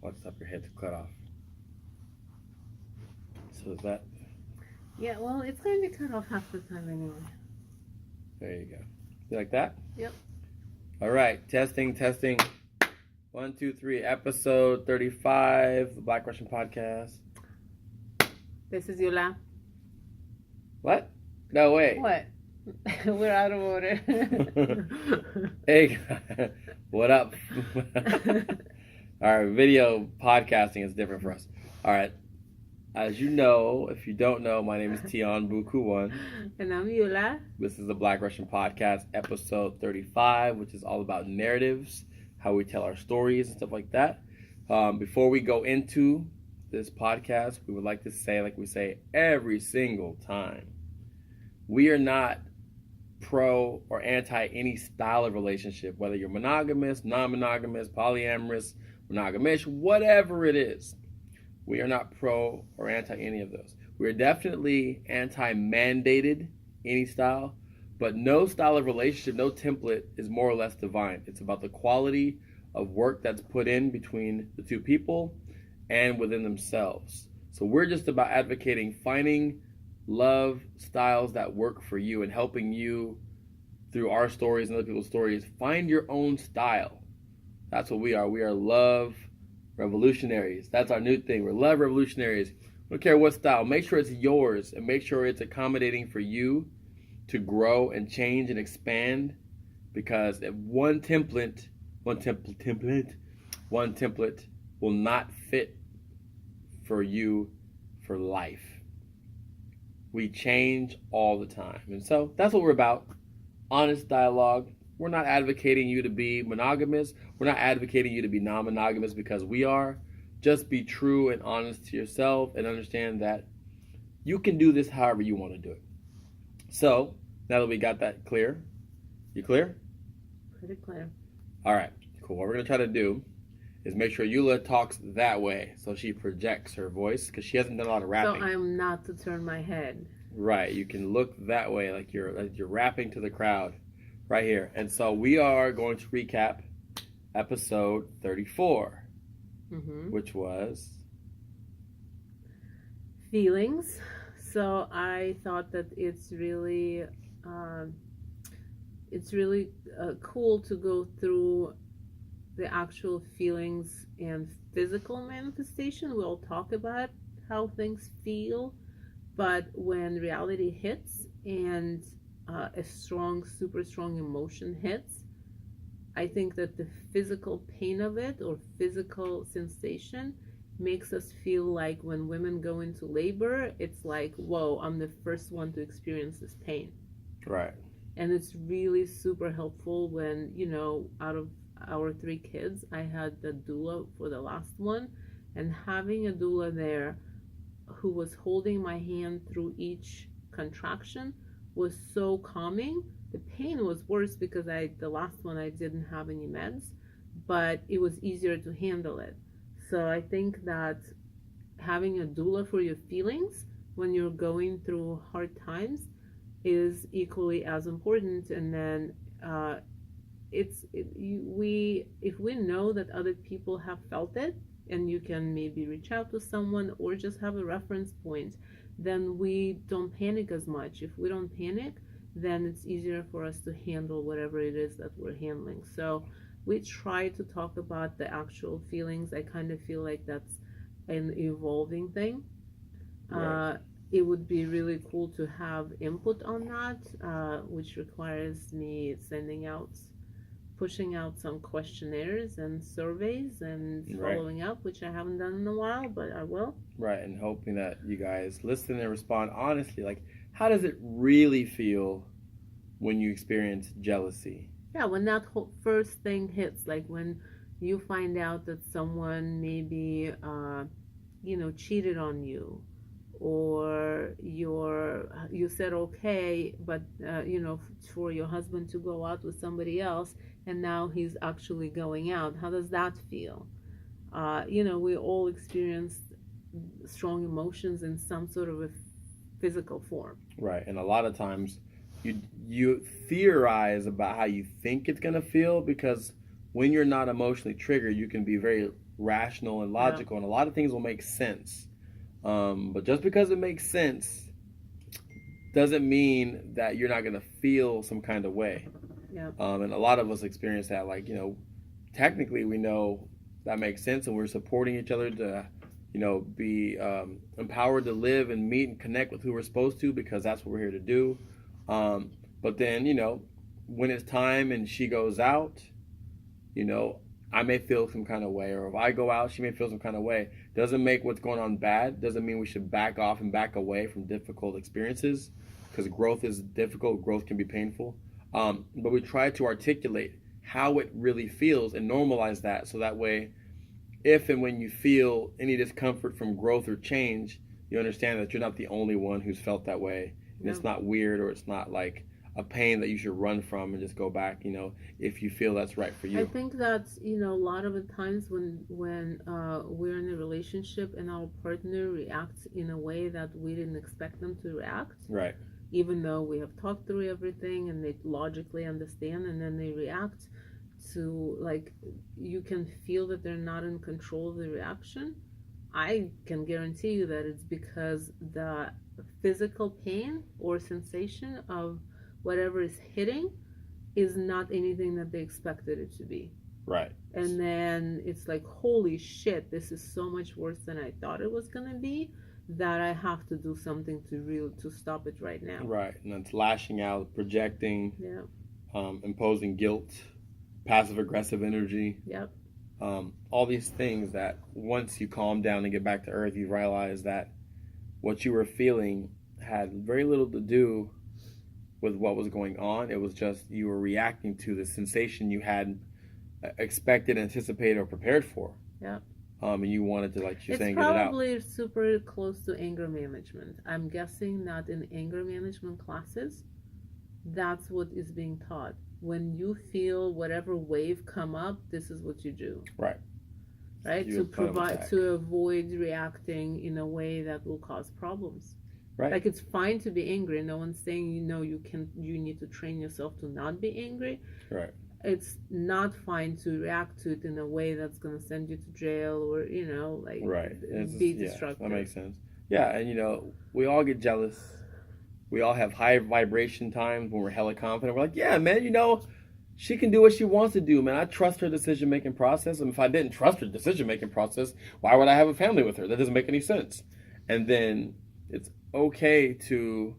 What's up your head to cut off? So is that... Yeah, well, it's going to be cut off half the time anyway. There you go. You like that? Yep. All right. Testing. 1, 2, 3. Episode 35, the Black Russian Podcast. This is Yola. What? No, wait. What? We're out of order. Hey, what up? Our video podcasting is different for us. All right. As you know, if you don't know, my name is Tion Bukuwan. And I'm Yola. This is the Black Russian Podcast, episode 35, which is all about narratives, how we tell our stories and stuff like that. Before we go into this podcast, we would like to say, like we say every single time, we are not pro or anti any style of relationship, whether you're monogamous, non-monogamous, polyamorous, monogamish, whatever it is. We are not pro or anti any of those. We are definitely anti-mandated any style, but no style of relationship, no template is more or less divine. It's about the quality of work that's put in between the two people and within themselves. So we're just about advocating finding love styles that work for you and helping you through our stories and other people's stories find your own style. That's what we are. We are love revolutionaries. That's our new thing. We're love revolutionaries. We don't care what style. Make sure it's yours and make sure it's accommodating for you to grow and change and expand, because if one template will not fit for you for life. We change all the time. And so that's what we're about. Honest dialogue. We're not advocating you to be monogamous. We're not advocating you to be non-monogamous because we are. Just be true and honest to yourself and understand that you can do this however you want to do it. So, now that we got that clear, you clear? Pretty clear. All right, cool. What we're going to try to do is make sure Eula talks that way so she projects her voice, because she hasn't done a lot of rapping. So I'm not to turn my head. Right, you can look that way like you're rapping to the crowd right here. And so we are going to recap episode 34, which was feelings. So I thought that it's really cool to go through the actual feelings and physical manifestation. We'll talk about how things feel, but when reality hits and a super strong emotion hits, I think that the physical pain of it or physical sensation makes us feel like when women go into labor, it's like, whoa, I'm the first one to experience this pain. Right. And it's really super helpful when, out of our 3 kids, I had the doula for the last one, and having a doula there who was holding my hand through each contraction was so calming. The pain was worse because the last one I didn't have any meds, but it was easier to handle it. So I think that having a doula for your feelings when you're going through hard times is equally as important. And then if we know that other people have felt it, and you can maybe reach out to someone or just have a reference point, then we don't panic as much. If we don't panic, then it's easier for us to handle whatever it is that we're handling. So we try to talk about the actual feelings. I kind of feel like that's an evolving thing. Right. It would be really cool to have input on that, which requires me pushing out some questionnaires and surveys and following up, which I haven't done in a while, but I will. Right, and hoping that you guys listen and respond honestly. Like, how does it really feel when you experience jealousy? Yeah, when that first thing hits, like when you find out that someone maybe, cheated on you, or you said okay, but for your husband to go out with somebody else, and now he's actually going out. How does that feel? We all experience strong emotions in some sort of a physical form. Right, and a lot of times you theorize about how you think it's going to feel because when you're not emotionally triggered, you can be very rational and logical, and a lot of things will make sense. But just because it makes sense doesn't mean that you're not going to feel some kind of way. Yeah. And a lot of us experience that. Like, technically we know that makes sense, and we're supporting each other to, be empowered to live and meet and connect with who we're supposed to, because that's what we're here to do. But then, when it's time and she goes out, I may feel some kind of way, or if I go out, she may feel some kind of way. Doesn't make what's going on bad. Doesn't mean we should back off and back away from difficult experiences, because growth is difficult. Growth can be painful. But we try to articulate how it really feels and normalize that, so that way, if and when you feel any discomfort from growth or change, you understand that you're not the only one who's felt that way, and it's not weird, or it's not like a pain that you should run from and just go back, if you feel that's right for you. I think that's, a lot of the times when we're in a relationship and our partner reacts in a way that we didn't expect them to react. Right. Even though we have talked through everything and they logically understand, and then they react to, like, you can feel that they're not in control of the reaction. I can guarantee you that it's because the physical pain or sensation of whatever is hitting is not anything that they expected it to be. Right. And then it's like, holy shit, this is so much worse than I thought it was going to be, that I have to do something to stop it right now. Right. And that's lashing out, projecting, yeah, imposing guilt, passive aggressive energy. Yep. All these things that once you calm down and get back to earth, you realize that what you were feeling had very little to do with what was going on. It was just you were reacting to the sensation you had expected, anticipated, or prepared for. Yeah. And you wanted to, like you're saying, get it out. It's probably super close to anger management. I'm guessing that in anger management classes, that's what is being taught. When you feel whatever wave come up, this is what you do. Right. Right? To avoid reacting in a way that will cause problems. Right. Like, it's fine to be angry. No one's saying you need to train yourself to not be angry. Right. It's not fine to react to it in a way that's going to send you to jail, or right. Be destructive. That makes sense. Yeah, and we all get jealous. We all have high vibration times when we're hella confident. We're like, yeah, man, she can do what she wants to do, man. I trust her decision-making process. And if I didn't trust her decision-making process, why would I have a family with her? That doesn't make any sense. And then it's okay to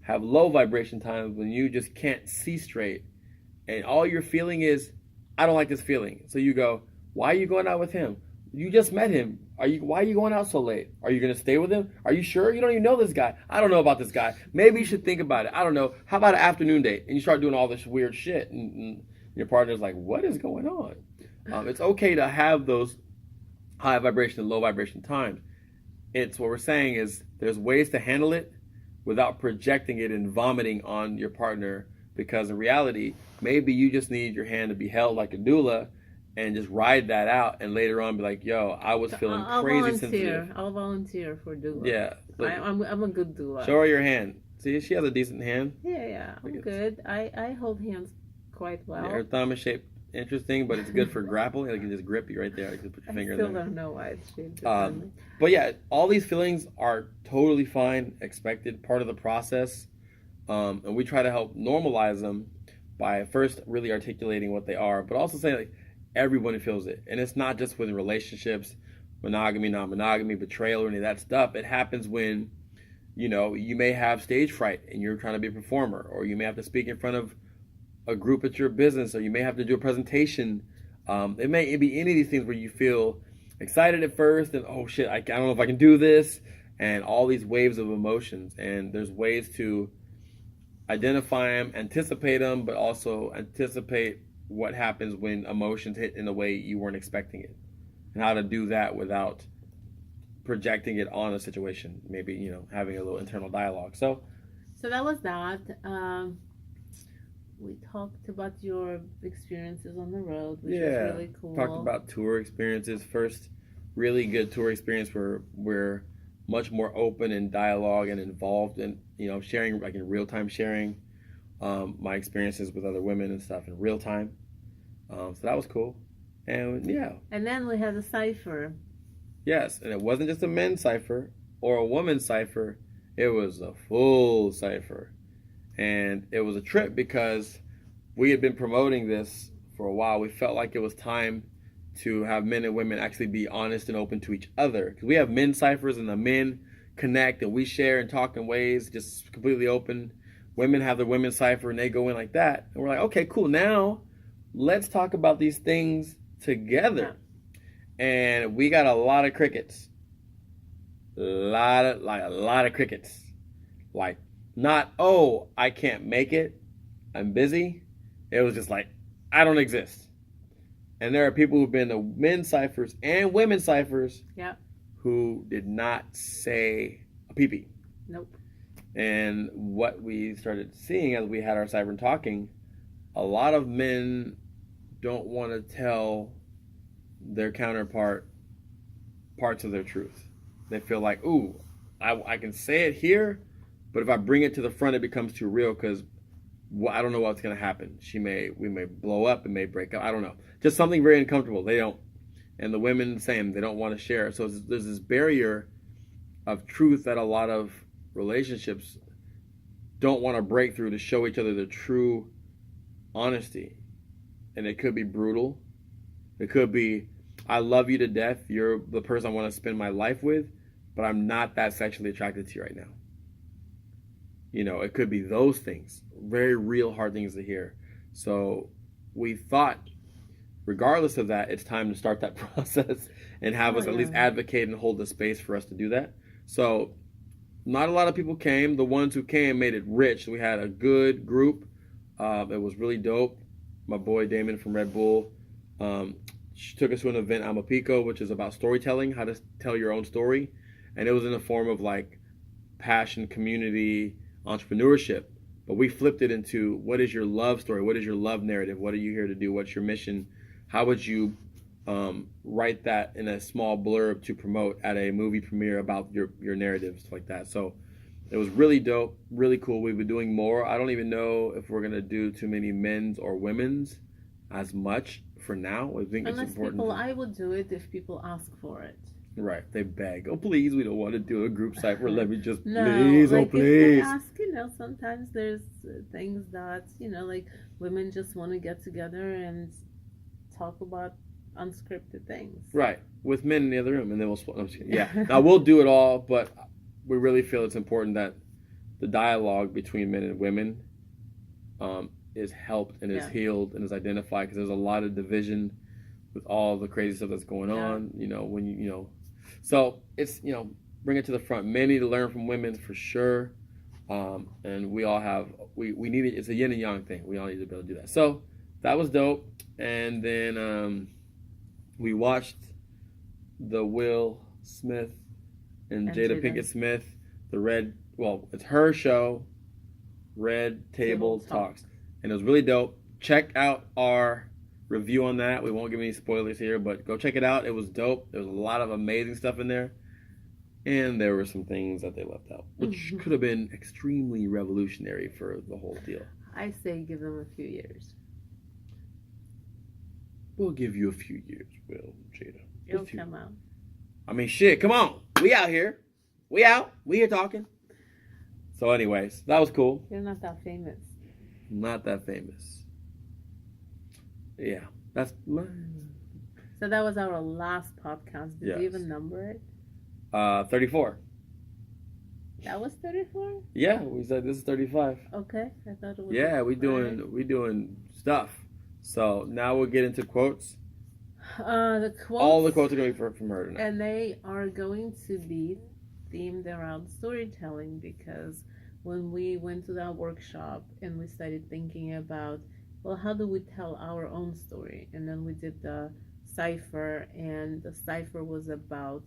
have low vibration times when you just can't see straight. And all you're feeling is, I don't like this feeling. So you go, why are you going out with him? You just met him. Why are you going out so late? Are you going to stay with him? Are you sure? You don't even know this guy. I don't know about this guy. Maybe you should think about it. I don't know. How about an afternoon date? And you start doing all this weird shit. And your partner's like, what is going on? It's okay to have those high vibration and low vibration times. It's what we're saying is there's ways to handle it without projecting it and vomiting on your partner, because in reality, maybe you just need your hand to be held like a doula and just ride that out, and later on be like, yo, I was feeling crazy sensitive. I'll volunteer for doula. Yeah. I'm a good doula. Show her your hand. See, she has a decent hand. Yeah, I'm good. I hold hands quite well. Yeah, her thumb is shaped interesting, but it's good for grappling. Like, you can just grip you right there. You can put your finger there. I still don't know why it's shaped differently. But yeah, all these feelings are totally fine, expected, part of the process. And we try to help normalize them by first really articulating what they are, but also saying, like, everyone feels it. And it's not just within relationships, monogamy, non-monogamy, betrayal, or any of that stuff. It happens when, you may have stage fright and you're trying to be a performer, or you may have to speak in front of a group at your business, or you may have to do a presentation. It may be any of these things where you feel excited at first and, oh shit, I don't know if I can do this, and all these waves of emotions. And there's ways to identify them, anticipate them, but also anticipate what happens when emotions hit in the way you weren't expecting it, and how to do that without projecting it on a situation. Maybe, having a little internal dialogue. So that was that. We talked about your experiences on the road, which was really cool. Talked about tour experiences. First really good tour experience where we're much more open in dialogue and involved in, sharing, like in real time sharing my experiences with other women and stuff in real time. So that was cool. And yeah. And then we had a cipher. Yes, and it wasn't just a men's cipher or a woman's cipher. It was a full cipher. And it was a trip because we had been promoting this for a while. We felt like it was time to have men and women actually be honest and open to each other. Because we have men ciphers and the men connect and we share and talk in ways just completely open. Women have their women's cipher and they go in like that. And we're like, okay, cool. Now let's talk about these things together. Yeah. And we got a lot of crickets. A lot of crickets. Like, not, oh, I can't make it, I'm busy. It was just like, I don't exist. And there are people who've been to men's ciphers and women's ciphers, yep, who did not say a pee-pee. Nope. And what we started seeing as we had our cipher and talking, a lot of men don't want to tell their counterpart parts of their truth. They feel like, ooh, I can say it here, but if I bring it to the front, it becomes too real because I don't know what's going to happen. We may blow up, it may break up. I don't know. Just something very uncomfortable. They don't, and the women, same. They don't want to share. So there's this barrier of truth that a lot of relationships don't want to break through to show each other the true honesty. And it could be brutal. It could be, I love you to death. You're the person I want to spend my life with, but I'm not that sexually attracted to you right now. You know, it could be those things. Very real, hard things to hear. So we thought, regardless of that, it's time to start that process and have us at least advocate and hold the space for us to do that. So not a lot of people came. The ones who came made it rich. We had a good group. It was really dope. My boy Damon from Red Bull, she took us to an event, Amapico, which is about storytelling, how to tell your own story. And it was in the form of like passion, community, entrepreneurship. But we flipped it into, what is your love story? What is your love narrative? What are you here to do? What's your mission? How would you write that in a small blurb to promote at a movie premiere about your narrative, stuff like that. So it was really dope, really cool. We've been doing more. I don't even know if we're going to do too many men's or women's as much for now. I think Unless it's important. People, I would do it if people ask for it. Right, they beg. Oh, please, we don't want to do a group cipher. Let me just, no, please, like oh, please. If they ask, sometimes there's things that, like women just want to get together and talk about unscripted things. Right, with men in the other room, and then we'll split. Yeah, now we'll do it all, but we really feel it's important that the dialogue between men and women is helped and is healed and is identified, because there's a lot of division with all the crazy stuff that's going on. When you so it's bring it to the front. Men need to learn from women for sure, and we all have we need it. It's a yin and yang thing. We all need to be able to do that. So that was dope. And then we watched the Will Smith and Jada Pinkett Smith, it's her show, Red Table Talks. And it was really dope. Check out our review on that. We won't give any spoilers here, but go check it out. It was dope. There was a lot of amazing stuff in there. And there were some things that they left out, which could have been extremely revolutionary for the whole deal. I say give them a few years. We'll give you a few years, Will, Jada. It'll come out. I mean, shit, come on. We out here. We out. We here talking. So anyways, that was cool. You're not that famous. Not that famous. Yeah. That's So that was our last podcast. Did you even number it? 34. That was 34? Yeah, we said this is 35. Okay. I thought it was. Yeah, we doing stuff. So now we'll get into quotes. The quotes. All the quotes are going to be from her tonight. And they are going to be themed around storytelling, because when we went to that workshop and we started thinking about, well, how do we tell our own story? And then we did the cipher, and the cipher was about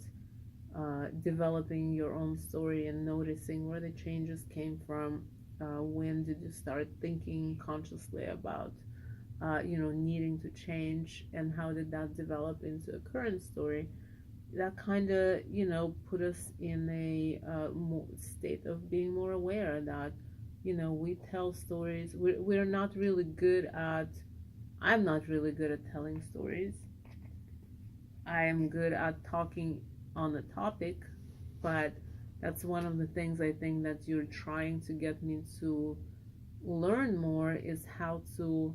developing your own story and noticing where the changes came from. When did you start thinking consciously about needing to change, and how did that develop into a current story? That kind of, put us in a state of being more aware that, we tell stories. We're not really good at I'm not really good at telling stories. I am good at talking on the topic, but that's one of the things I think that you're trying to get me to learn more is how to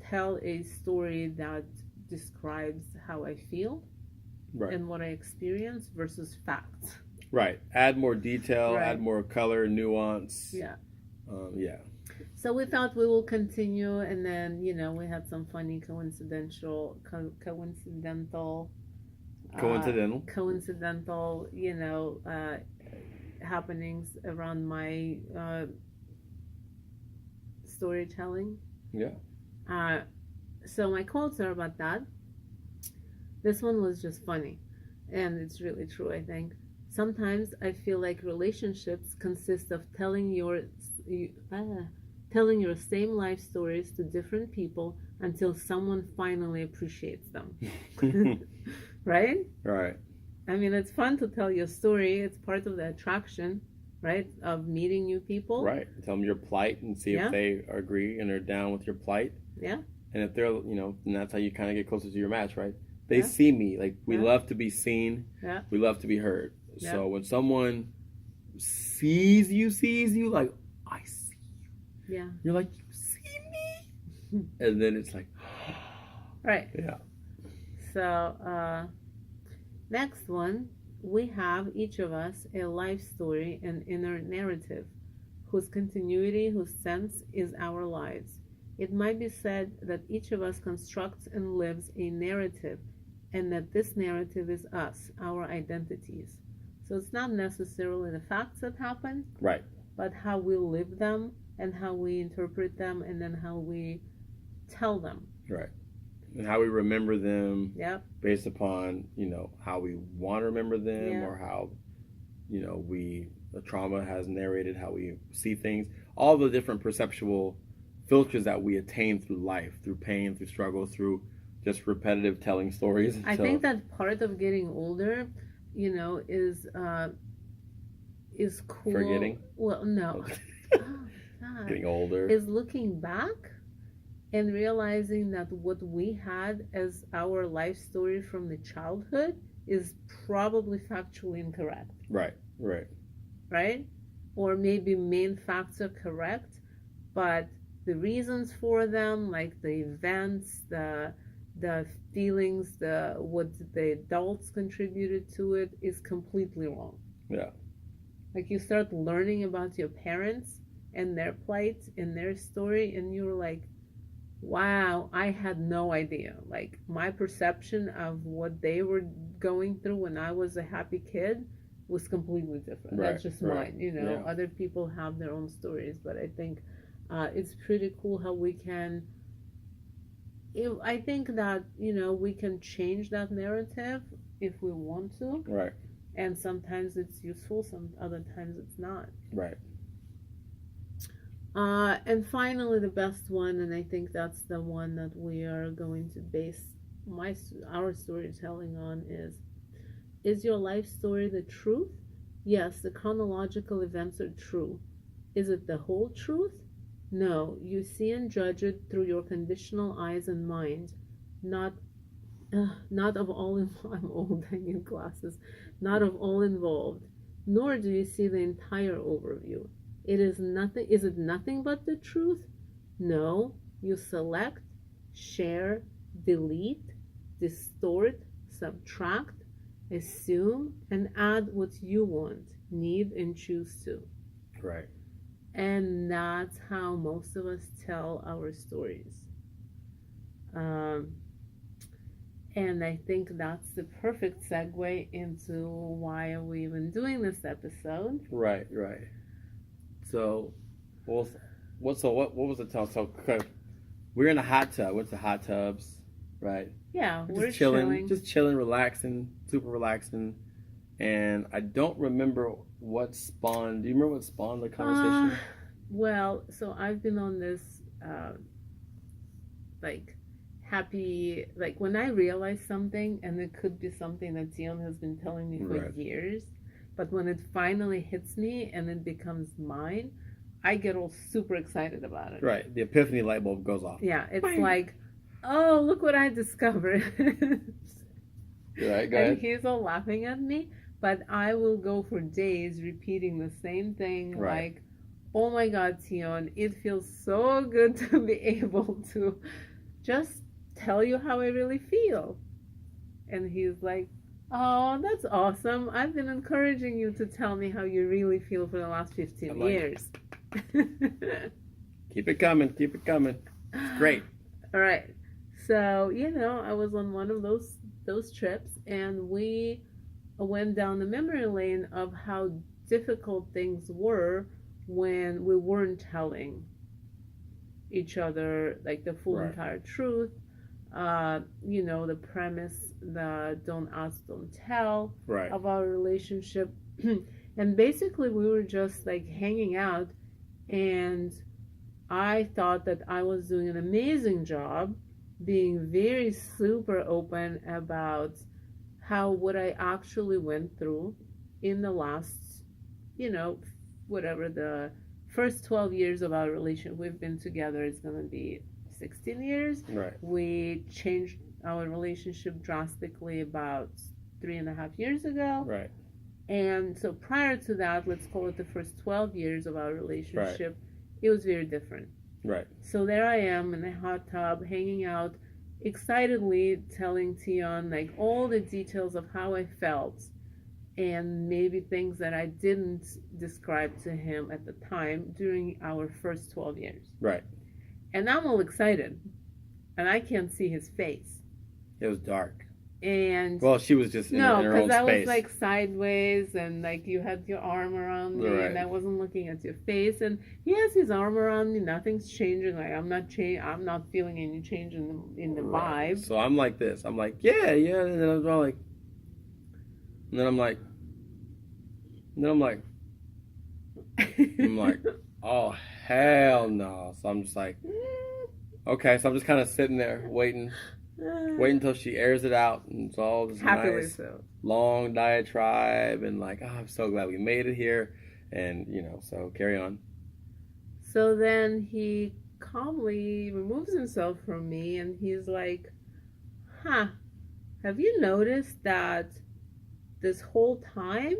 tell a story that describes how I feel Right. and what I experience versus facts. Right. Add more detail, Right. add more color, nuance. Yeah. Yeah. So we thought we will continue, and then we had some funny coincidental, Coincidental. happenings around my storytelling. Yeah. So my quotes are about that. This one was just funny, and it's really true, I think. Sometimes I feel like relationships consist of telling your same life stories to different people until someone finally appreciates them. Right? Right. I mean, it's fun to tell your story. It's part of the attraction, right, of meeting new people. Right. Tell them your plight and see if they agree and are down with your plight. Yeah. And if they're, and that's how you kind of get closer to your match, right? They see me. Like, we love to be seen. Yeah. We love to be heard. Yeah. So when someone sees you, like, I see you. Yeah. You're like, you see me? And then it's like, right. Yeah. So, next one, we have each of us a life story and inner narrative whose continuity, whose sense is our lives. It might be said that each of us constructs and lives a narrative, and that this narrative is us, our identities. So it's not necessarily the facts that happen, right, but how we live them and how we interpret them and then how we tell them. Right. And how we remember them, based upon, how we want to remember them, or how, the trauma has narrated how we see things. All the different perceptual filters that we attain through life, through pain, through struggle, through just repetitive telling stories. I think that part of getting older, is cool. Forgetting? Well, no. Getting older. Is looking back and realizing that what we had as our life story from the childhood is probably factually incorrect. Right. Or maybe main facts are correct, but the reasons for them, like the events, the feelings, what the adults contributed to it, is completely wrong. Yeah. Like, you start learning about your parents and their plight and their story, and you're like, wow, I had no idea. Like, my perception of what they were going through when I was a happy kid was completely different. That's just mine. Other people have their own stories, but I think it's pretty cool how we can. I think that we can change that narrative if we want to. Right. And sometimes it's useful. Some other times it's not. Right. And finally, the best one, and I think that's the one that we are going to base our storytelling on, is your life story the truth? Yes, the chronological events are true. Is it the whole truth? No, you see and judge it through your conditional eyes and mind, not of all involved. I'm old, I need glasses. Not of all involved, nor do you see the entire overview. Is it nothing but the truth? No, you select, share, delete, distort, subtract, assume, and add what you want, need, and choose to. Right. And that's how most of us tell our stories. And I think that's the perfect segue into why are we even doing this episode. Right. So, what was the tell? So, we're in a hot tub. Went to hot tubs, right? Yeah, we're just chilling, relaxing, super relaxing. And I don't remember what spawned. Do you remember what spawned the conversation? Well, so I've been on this, happy, when I realize something, and it could be something that Dion has been telling me for years, but when it finally hits me and it becomes mine, I get all super excited about it. Right. The epiphany light bulb goes off. Yeah, it's Bang. like, oh, look what I discovered. Right, go And ahead. he's all laughing at me, but I will go for days repeating the same thing, Right. like, oh my God, Tion, it feels so good to be able to just tell you how I really feel. And he's like, oh, that's awesome. I've been encouraging you to tell me how you really feel for the last 15 I'm like, years. keep it coming. Keep it coming. It's great. All right. So, I was on one of those trips, and we went down the memory lane of how difficult things were when we weren't telling each other like the full Right. entire truth. The premise, the don't ask, don't tell Right. of our relationship. And basically, we were just like hanging out, and I thought that I was doing an amazing job being very super open about what I actually went through in the last, whatever the first 12 years of our relationship. We've been together, it's going to be 16 years. Right. We changed our relationship drastically about 3.5 years ago. Right. And so prior to that, let's call it the first 12 years of our relationship, it was very different. Right. So there I am in the hot tub, hanging out, excitedly telling Tion like all the details of how I felt, and maybe things that I didn't describe to him at the time during our first 12 years. Right. And I'm all excited, and I can't see his face. It was dark. And well, she was just in her own space. No, because I was like sideways, and like you had your arm around me, right. And I wasn't looking at your face. And he has his arm around me. Nothing's changing. Like I'm not feeling any change in the right. vibe. So I'm like this. I'm like, yeah, and then I'm like, and then I'm like, I'm like, oh hell no. So I'm just like, okay. So I'm just kind of sitting there waiting until she airs it out, and it's all this nice long diatribe, and like, oh, I'm so glad we made it here, and so carry on. So then he calmly removes himself from me, and he's like, have you noticed that this whole time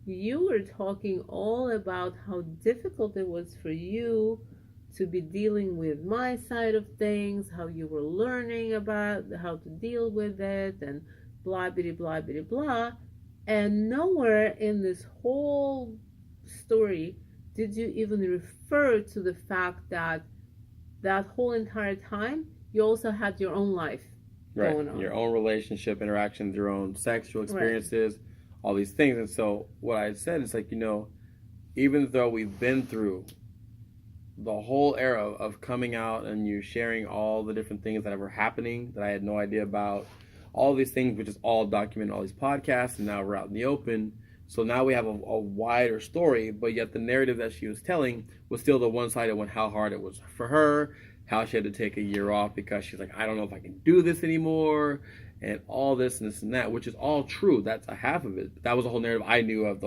you were talking all about how difficult it was for you to be dealing with my side of things, how you were learning about how to deal with it, and blah, blah, blah, blah, blah. And nowhere in this whole story did you even refer to the fact that whole entire time you also had your own life going on. Your own relationship interactions, your own sexual experiences, all these things. And so what I said is like, even though we've been through the whole era of coming out and you sharing all the different things that were happening that I had no idea about, all these things, which is all documented in all these podcasts, and now we're out in the open. So now we have a wider story, but yet the narrative that she was telling was still the one-sided one, how hard it was for her, how she had to take a year off because she's like, I don't know if I can do this anymore, and all this and this and that, which is all true. That's a half of it. That was the whole narrative I knew of.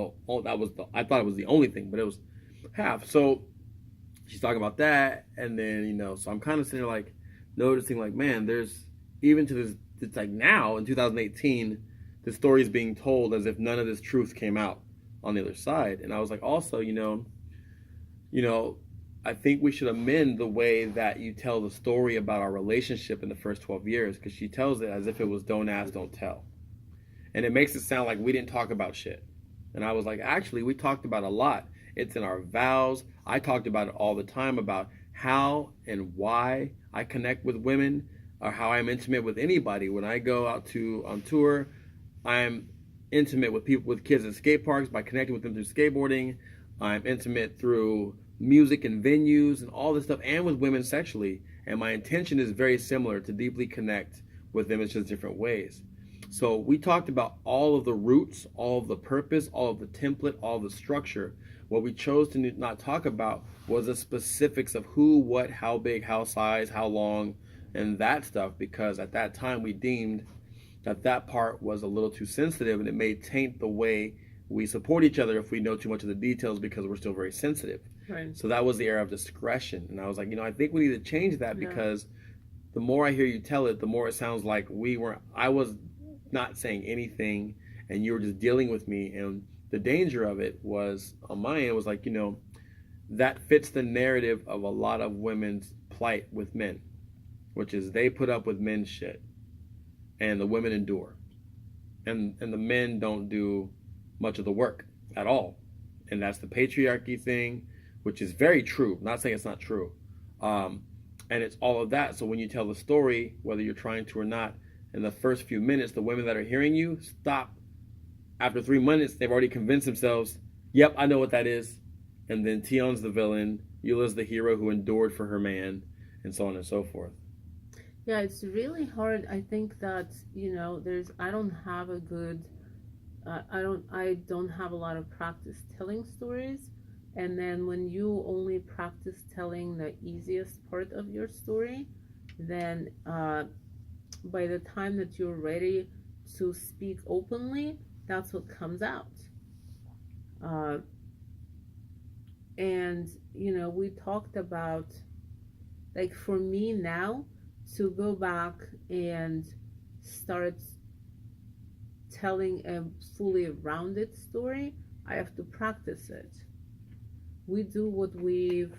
I thought it was the only thing, but it was half. So she's talking about that, and then, so I'm kind of sitting there like noticing like, man, there's even to this, it's like now in 2018, the story is being told as if none of this truth came out on the other side. And I was like, also, I think we should amend the way that you tell the story about our relationship in the first 12 years, because she tells it as if it was don't ask, don't tell. And it makes it sound like we didn't talk about shit. And I was like, actually, we talked about a lot. It's in our vows. I talked about it all the time, about how and why I connect with women, or how I'm intimate with anybody. When I go out on tour, I'm intimate with people, with kids at skate parks by connecting with them through skateboarding. I'm intimate through music and venues and all this stuff, and with women sexually. And my intention is very similar, to deeply connect with them. It's just different ways. So we talked about all of the roots, all of the purpose, all of the template, all of the structure. What we chose to not talk about was the specifics of who, what, how big, how size, how long, and that stuff, because at that time we deemed that part was a little too sensitive, and it may taint the way we support each other if we know too much of the details because we're still very sensitive. Right. So that was the era of discretion. And I was like, I think we need to change that because the more I hear you tell it, the more it sounds like I was not saying anything and you were just dealing with me. And the danger of it was, on my end, was like, that fits the narrative of a lot of women's plight with men, which is they put up with men's shit and the women endure. And the men don't do much of the work at all. And that's the patriarchy thing, which is very true. I'm not saying it's not true. And it's all of that. So when you tell the story, whether you're trying to or not, in the first few minutes, the women that are hearing you stop. After 3 minutes, they've already convinced themselves, yep, I know what that is. And then Tion's the villain, Eula's the hero who endured for her man, and so on and so forth. Yeah, it's really hard. I think that, I don't have a good, I don't have a lot of practice telling stories. And then when you only practice telling the easiest part of your story, then by the time that you're ready to speak openly, that's what comes out. And, we talked about, like, for me now, to go back and start telling a fully rounded story, I have to practice it. We do what we're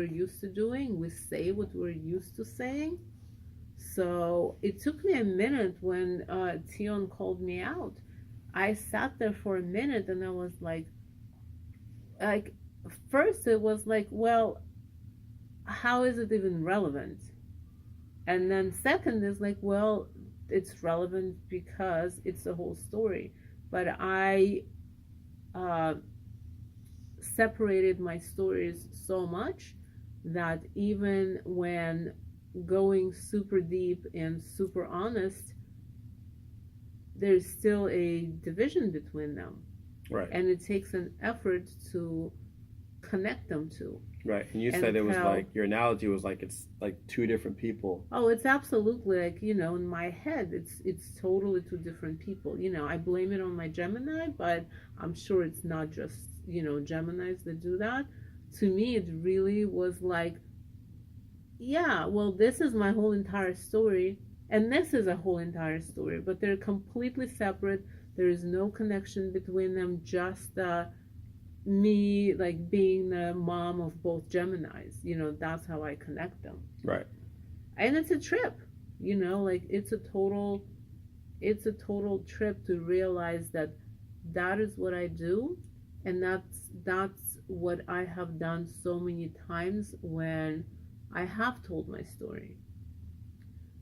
used to doing. We say what we're used to saying. So it took me a minute when Tion called me out. I sat there for a minute and I was like, first it was like, well, how is it even relevant? And then second is like, well, it's relevant because it's the whole story. But I separated my stories so much that even when going super deep and super honest, there's still a division between them. Right. And it takes an effort to connect them to. Right. And you said it was like, your analogy was like, it's like two different people. Oh, it's absolutely like, in my head, it's totally two different people. I blame it on my Gemini, but I'm sure it's not just, Geminis that do that. To me, it really was like, yeah, well, this is my whole entire story, and this is a whole entire story, but they're completely separate. There is no connection between them, just me, like, being the mom of both Geminis. That's how I connect them. Right. And it's a trip, like, it's a total trip to realize that is what I do, and that's what I have done so many times when I have told my story.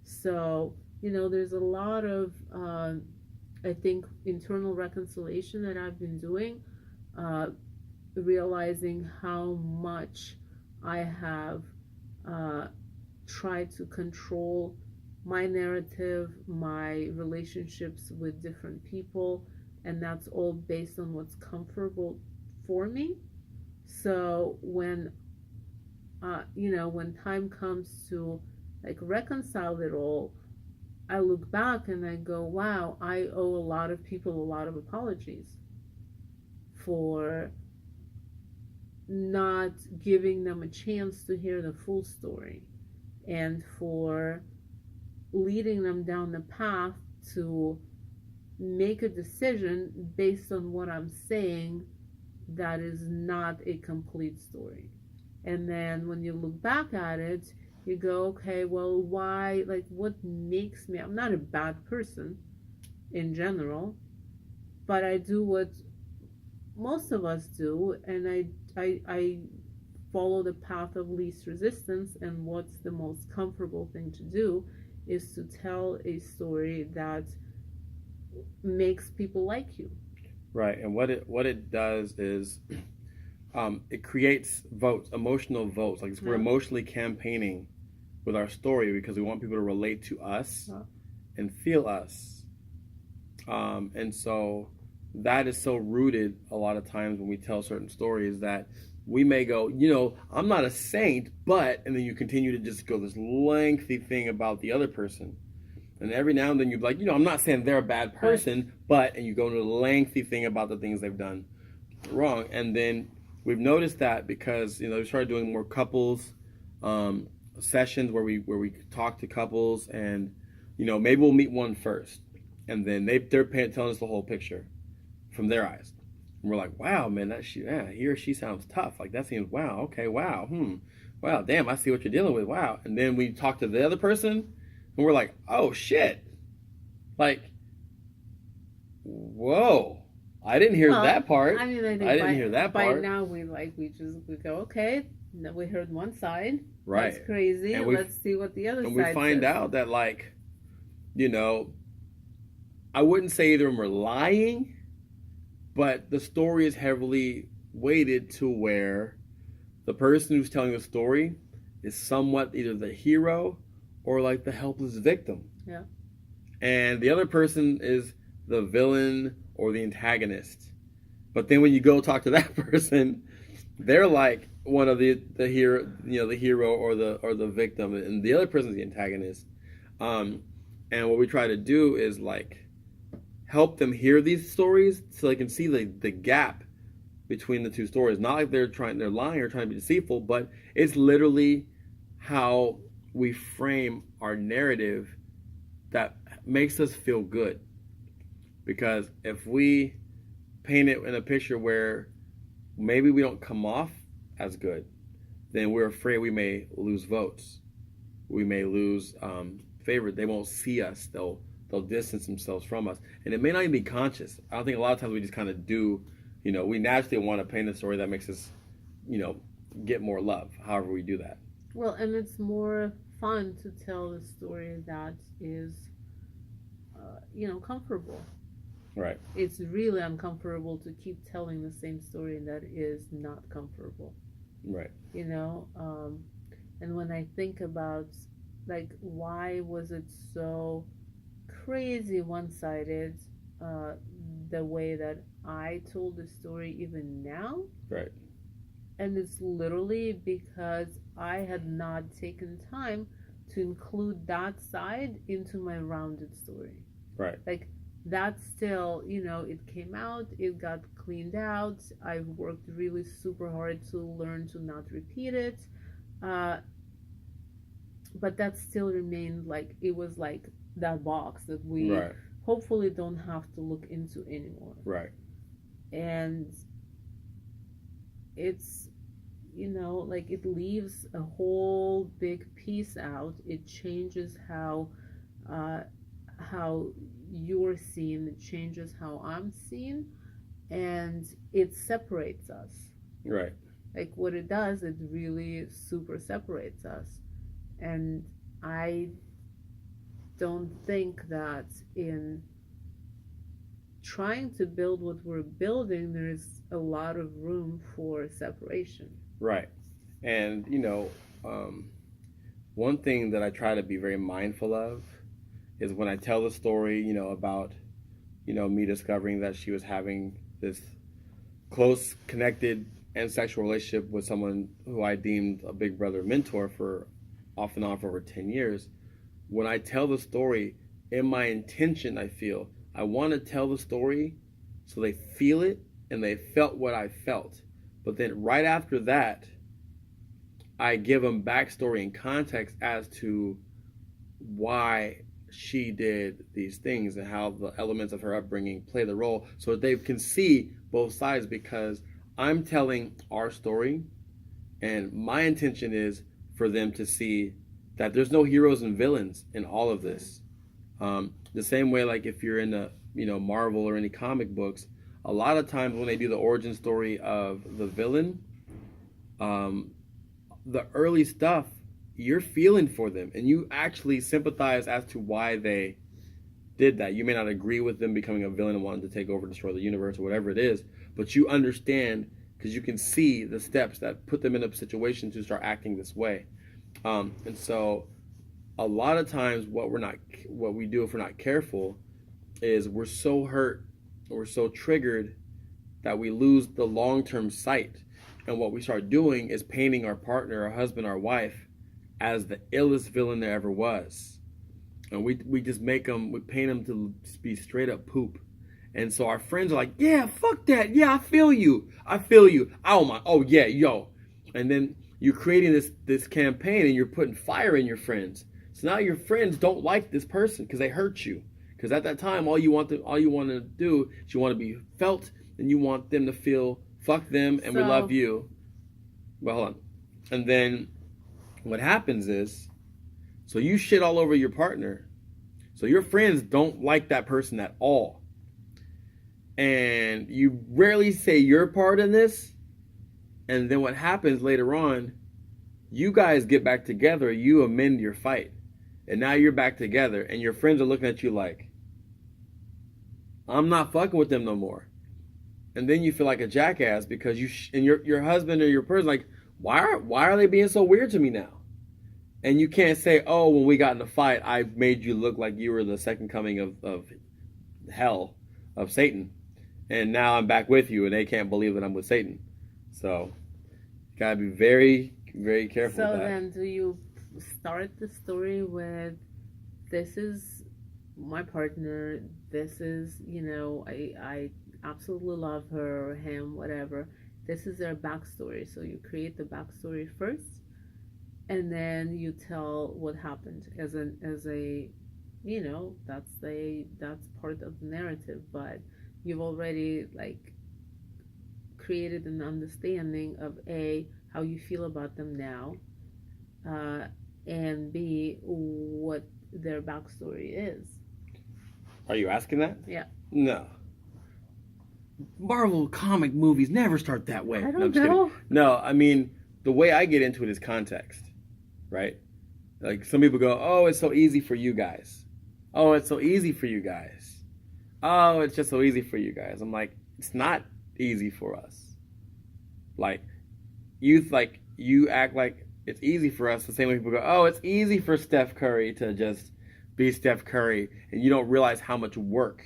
So, there's a lot of, I think, internal reconciliation that I've been doing, realizing how much I have tried to control my narrative, my relationships with different people, and that's all based on what's comfortable for me. So when when time comes to, like, reconcile it all, I look back and I go, wow, I owe a lot of people a lot of apologies for not giving them a chance to hear the full story, and for leading them down the path to make a decision based on what I'm saying that is not a complete story. And then when you look back at it, you go, okay, well, why, like, what makes me, I'm not a bad person in general, but I do what most of us do, and I follow the path of least resistance, and what's the most comfortable thing to do is to tell a story that makes people like you. Right. And what it does is it creates votes, emotional votes. Like, we're emotionally campaigning with our story because we want people to relate to us and feel us. And so that is so rooted a lot of times when we tell certain stories that we may go, I'm not a saint, but, and then you continue to just go this lengthy thing about the other person. And every now and then you're like, I'm not saying they're a bad person, but, and you go into a lengthy thing about the things they've done wrong. And then we've noticed that because, we started doing more couples sessions where we talk to couples, and, maybe we'll meet one first. And then they're telling us the whole picture from their eyes. And we're like, wow, man, he or she sounds tough. Like, that seems, wow, okay, wow, wow, damn, I see what you're dealing with, wow. And then we talk to the other person, and we're like, oh, shit. Like, whoa. I didn't hear that part. I mean, I didn't hear that part. By now, we go, okay, we heard one side. Right. That's crazy. And let's see what the other side says. And we find out that, like, I wouldn't say either of them are lying, but the story is heavily weighted to where the person who's telling the story is somewhat either the hero or like the helpless victim. Yeah. And the other person is the villain or the antagonist. But then when you go talk to that person, they're like one of the hero, the hero or the victim, and the other person's the antagonist. And what we try to do is like help them hear these stories so they can see the gap between the two stories. Not like they're lying or trying to be deceitful, but it's literally how we frame our narrative that makes us feel good. Because if we paint it in a picture where maybe we don't come off as good, then we're afraid we may lose votes. We may lose favor. They won't see us. They'll distance themselves from us. And it may not even be conscious. I think a lot of times we just kind of do, we naturally want to paint a story that makes us, get more love, however we do that. Well, and it's more fun to tell a story that is, comfortable. Right. It's really uncomfortable to keep telling the same story that is not comfortable. Right. And when I think about, like, why was it so crazy one-sided, the way that I told the story even now? Right. And it's literally because I had not taken time to include that side into my rounded story. Right. Like, that still, it came out, it got cleaned out. I've worked really super hard to learn to not repeat it. But that still remained like, it was like that box that we hopefully don't have to look into anymore. Right. And it's, like, it leaves a whole big piece out. It changes how you're seen, it changes how I'm seen, and it separates us. Right. Like, what it does, it really super separates us. And I don't think that in trying to build what we're building, there's a lot of room for separation. Right. And, one thing that I try to be very mindful of is when I tell the story, about, me discovering that she was having this close, connected, and sexual relationship with someone who I deemed a big brother mentor for off and on for over 10 years. When I tell the story, in my intention, I want to tell the story so they feel it and they felt what I felt. But then right after that, I give them backstory and context as to why she did these things and how the elements of her upbringing play the role so that they can see both sides, because I'm telling our story and my intention is for them to see that there's no heroes and villains in all of this. The same way, like if you're in the Marvel or any comic books, a lot of times when they do the origin story of the villain, the early stuff, you're feeling for them and you actually sympathize as to why they did that. You may not agree with them becoming a villain and wanting to take over, destroy the universe or whatever it is, but you understand because you can see the steps that put them in a situation to start acting this way. And so a lot of times what we do if we're not careful is we're so hurt or we're so triggered that we lose the long-term sight. And what we start doing is painting our partner, our husband, our wife as the illest villain there ever was. and we just make them, we paint them to just be straight up poop. And so our friends are like, yeah, fuck that. Yeah, I feel you. Oh my, oh yeah, yo. And then you're creating this campaign and you're putting fire in your friends. So now your friends don't like this person because they hurt you. Because at that time, all you want to do is you want to be felt, and you want them to feel, fuck them, and we love you. Well, hold on. And then what happens is, so you shit all over your partner. So your friends don't like that person at all. And you rarely say your part in this. And then what happens later on, you guys get back together, you amend your fight. And now you're back together, and your friends are looking at you like, I'm not fucking with them no more. And then you feel like a jackass because and your husband or your person like, why are they being so weird to me now? And you can't say, oh, when we got in a fight, I made you look like you were the second coming of hell, of Satan. And now I'm back with you, and they can't believe that I'm with Satan. So, gotta be very, very careful with that. So then do you start the story with, this is my partner, this is, I absolutely love her or him, whatever. This is their backstory. So you create the backstory first, and then you tell what happened as a that's part of the narrative. But you've already created an understanding of A, how you feel about them now, and B, what their backstory is. Are you asking that? Yeah. No. Marvel comic movies never start that way. I don't know. No, I mean, the way I get into it is context, right? Like, some people go, oh, it's so easy for you guys. Oh, it's so easy for you guys. Oh, it's just so easy for you guys. I'm like, it's not easy for us. Like, you act like it's easy for us the same way people go, oh, it's easy for Steph Curry to just be Steph Curry, and you don't realize how much work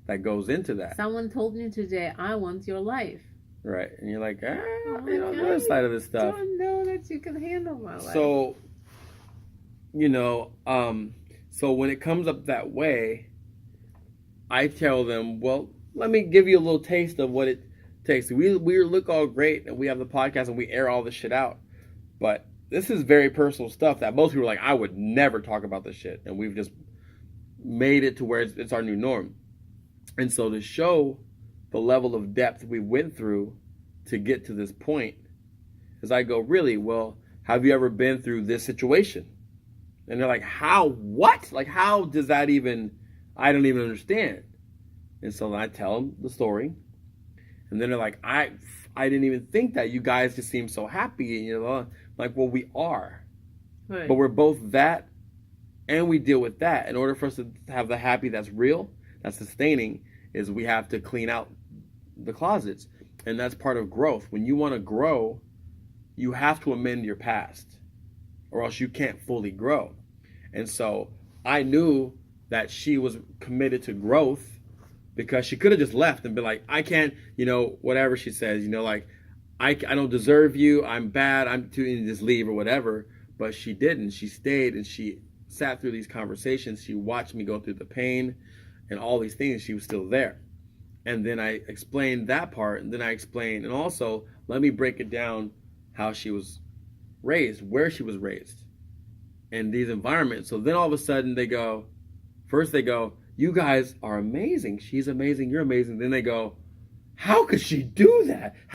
that goes into that. Someone told me today, I want your life. Right. And you're like, the other side of this stuff. I don't know that you can handle my life. So, so when it comes up that way, I tell them, well, let me give you a little taste of what it takes. We look all great, and we have the podcast, and we air all this shit out. But this is very personal stuff that most people are like, I would never talk about this shit. And we've just made it to where it's our new norm. And so to show the level of depth we went through to get to this point, is I go, really? Well, have you ever been through this situation? And they're like, how? What? Like, how does that even, I don't even understand. And so I tell them the story. And then they're like, I didn't even think that. You guys just seem so happy. And, like, well, we are. Right. But we're both that, and we deal with that. In order for us to have the happy that's real, that's sustaining, is we have to clean out the closets. And that's part of growth. When you want to grow, you have to amend your past, or else you can't fully grow. And so I knew that she was committed to growth, because she could have just left and been like, I can't, whatever she says, like, I don't deserve you, I'm bad, I'm to just leave or whatever. But she didn't. She stayed, and she sat through these conversations. She watched me go through the pain and all these things. She was still there. And then I explained that part, and then I explained, and also let me break it down how she was raised, where she was raised, and these environments. So then all of a sudden they go, you guys are amazing. She's amazing. You're amazing. Then they go, how could she do that?